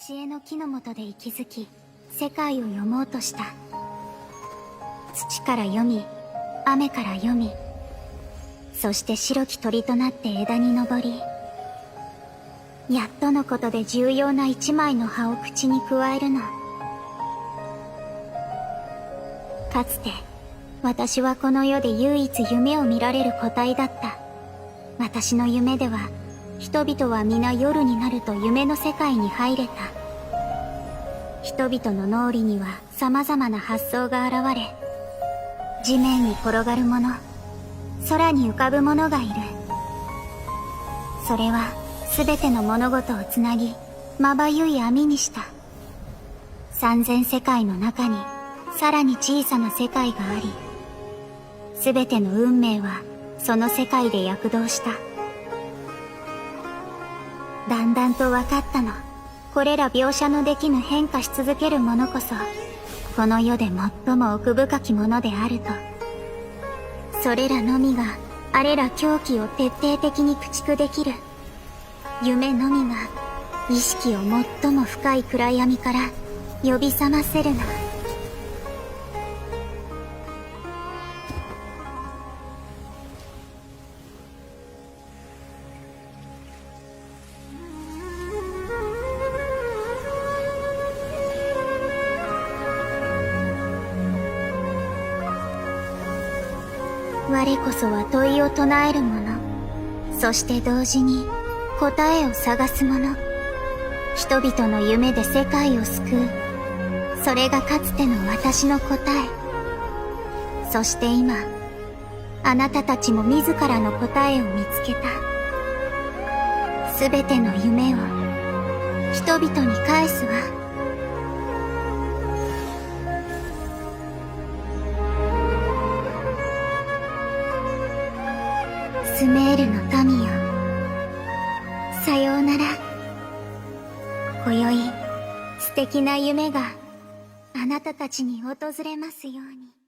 知恵の木の下で息づき、世界を読もうとした。土から読み、雨から読み、そして白き鳥となって枝に登り、やっとのことで重要な一枚の葉を口に加えるの。かつて、私はこの世で唯一夢を見られる個体だった。私の夢では、人々は皆夜になると夢の世界に入れた。人々の脳裏には様々な発想が現れ、地面に転がるもの、空に浮かぶものがいる。それは全ての物事をつなぎ、まばゆい網にした。3000世界の中にさらに小さな世界があり、全ての運命はその世界で躍動した。だんだんと分かったの。これら描写のできぬ変化し続けるものこそ、この世で最も奥深きものであると。それらのみが、あれら狂気を徹底的に駆逐できる。夢のみが、意識を最も深い暗闇から呼び覚ませるの。我こそは問いを唱える者、そして同時に答えを探す者。人々の夢で世界を救う。それがかつての私の答え。そして今、あなたたちも自らの答えを見つけた。すべての夢を人々に返すわ。スメールの民よ、さようなら。今宵、素敵な夢があなたたちに訪れますように。